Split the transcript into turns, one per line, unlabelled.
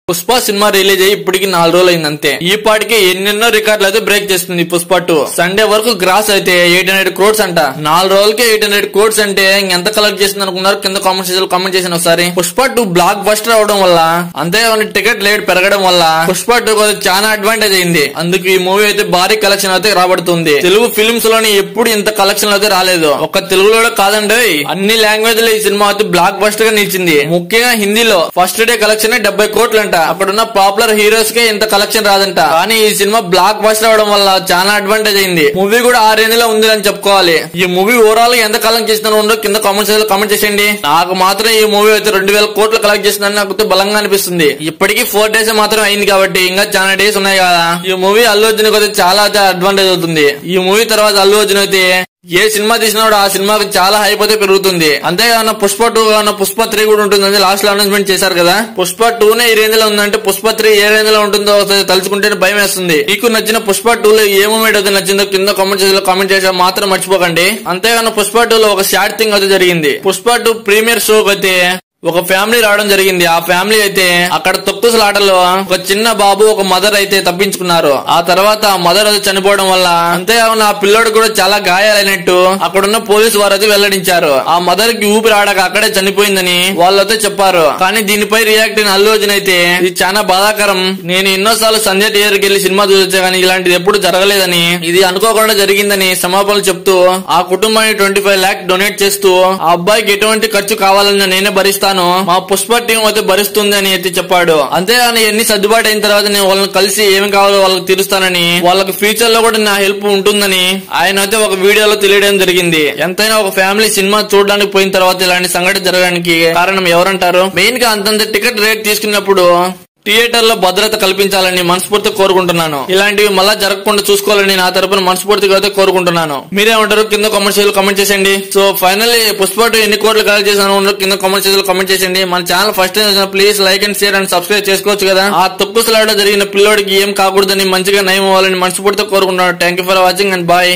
Pushpa cinema release అయ్యి ఇప్పటికి 4 రోజులు అయింది అంతే. ఈ పాటికి ఎన్నెన్నో రికార్డులు అయితే బ్రేక్ చేస్తుంది పుష్ప 2. సండే వరకు గ్రాస్ అయితే 800 crores అంట. 4 రోజులకే 800 crores అంటే ఎంత కలెక్ట్ చేసింది అనుకున్నారు? కింద కామెంట్ సెక్షన్ లో కామెంట్ చేసిన ఒకసారి. పుష్ప 2 బ్లాక్ బస్టర్ అవడం వల్ల, అంతేకాని టికెట్ రేట్ పెరగడం వల్ల పుష్ప 2 చాలా అడ్వాంటేజ్ అయింది. అందుకు ఈ మూవీ అయితే భారీ కలెక్షన్ అయితే రాబడుతుంది. తెలుగు ఫిల్మ్స్ లోని ఎప్పుడు ఇంత కలెక్షన్ అయితే రాలేదు. ఒక్క తెలుగులో కాదండి, అన్ని లాంగ్వేజ్ లో ఈ సినిమా అయితే బ్లాక్ బస్టర్ గా నిలిచింది. ముఖ్యంగా హిందీలో ఫస్ట్ డే కలెక్షన్ 70 కోట్లు అంట. అక్కడున్న పాపులర్ హీరోస్ కే ఇంత కలెక్షన్ రాదంట. కానీ ఈ సినిమా బ్లాక్ బస్టర్ అవడం వల్ల చాలా అడ్వాంటేజ్ అయింది. మూవీ కూడా ఆ రేంజ్ లో ఉంది అని చెప్పుకోవాలి. ఈ మూవీ ఓవరాల్ ఎంత కలెక్ట్ చేస్తుందో కింద కామెంట్ సెక్షన్ లో కామెంట్ చేసేయండి. నాకు మాత్రం ఈ మూవీ అయితే 2000 కోట్లు కలెక్ట్ చేస్తుందని నాకు బలంగా అనిపిస్తుంది. ఇప్పటికీ 4 days మాత్రం అయింది కాబట్టి ఇంకా చాలా డేస్ ఉన్నాయి కదా. ఈ మూవీ అల్లు అర్జున్ అయితే చాలా అడ్వాంటేజ్ అవుతుంది. ఈ మూవీ తర్వాత అల్లు అర్జున్ అయితే ఏ సినిమా తీసినాడు ఆ సినిమాకి చాలా హైప్ అయితే పెరుగుతుంది. అంతేగాన పుష్ప 2 గాన పుష్ప 3 కూడా ఉంటుందని లాస్ట్ లో అనౌన్స్మెంట్ చేశారు కదా. పుష్ప 2 నే ఈ రేంజ్ లో ఉందంటే పుష్ప 3 ఏ రేంజ్ లో ఉంటుందో తలుచుకుంటే భయం వేస్తుంది. మీకు నచ్చిన పుష్ప 2 లో ఏ మూమెంట్ అయితే నచ్చిందో కింద కామెంట్ సెక్షన్ లో కామెంట్ చేసా మాత్రం మర్చిపోకండి. అంతేగాన పుష్ప 2 లో ఒక షార్ట్ థింగ్ అయితే జరిగింది. పుష్ప 2 ప్రీమియర్ షోకి అయితే ఒక ఫ్యామిలీ రావడం జరిగింది. ఆ ఫ్యామిలీ అయితే అక్కడ తొక్కుసలాటలో ఒక చిన్న బాబు ఒక మదర్ అయితే తప్పించుకున్నారు. ఆ తర్వాత ఆ మదర్ అయితే చనిపోవడం వల్ల, అంతేకాకుండా ఆ పిల్లోడు కూడా చాలా గాయాలైనట్టు అక్కడున్న పోలీసు వారు అయితే వెల్లడించారు. ఆ మదర్ కి ఊపిరి ఆడక అక్కడే చనిపోయిందని వాళ్ళైతే చెప్పారు. కానీ దీనిపై రియాక్ట్ అయిన అల్లు అర్జున్ అయితే ఇది చాలా బాధాకరం. నేను ఎన్నోసార్లు సంజయ్ థియేటర్కి వెళ్లి సినిమా చూసొచ్చా కానీ ఇలాంటిది ఎప్పుడు జరగలేదని, ఇది అనుకోకుండా జరిగిందని క్షమాపణలు చెప్తూ ఆ కుటుంబాన్ని 25 lakhs డొనేట్ చేస్తూ ఆ అబ్బాయికి ఎటువంటి ఖర్చు కావాలని నేనే భరిస్తాను, మా పుష్ప టీం అయితే భరిస్తుంది అని అయితే చెప్పాడు. అంతేగాని ఎన్ని సర్దుబాటు అయిన తర్వాత నేను వాళ్ళని కలిసి ఏమి కావాలో వాళ్ళకి తీరుస్తానని, వాళ్ళకి ఫ్యూచర్ లో కూడా నా హెల్ప్ ఉంటుందని ఆయన అయితే ఒక వీడియోలో తెలియడం జరిగింది. ఎంతైనా ఒక ఫ్యామిలీ సినిమా చూడడానికి పోయిన తర్వాత ఇలాంటి సంఘటన జరగడానికి కారణం ఎవరంటారు? మెయిన్ గా అంతంత టికెట్ రేట్ తీసుకున్నప్పుడు థియేటర్ లో భద్రత కల్పించాలని మనస్ఫూర్తిగా కోరుకుంటున్నాను. ఇలాంటివి మళ్ళా జరగకుండా చూసుకోవాలని నా తరపున మనస్ఫూర్తిగా అయితే కోరుకుంటున్నాను. మీరేమంటారు? కింద కామెంట్ సెక్షన్ లో కామెంట్ చేసేయండి. సో ఫైనల్లీ పుష్ప 2 ఎన్ని కోట్లు కలెక్ట్ చేశాను కింద కామెంట్ సెక్షన్ లో కామెంట్ చేసేయండి. మన channel first time please like and share and subscribe చేసుకోవచ్చు కదా. ఆ తొక్కుసలాట జరిగిన పిల్లోడికి ఏం కాకూడదని, మంచిగా నయం అవ్వాలని మనస్ఫూర్తిగా కోరుకుంటున్నాను. Thank you for watching and bye.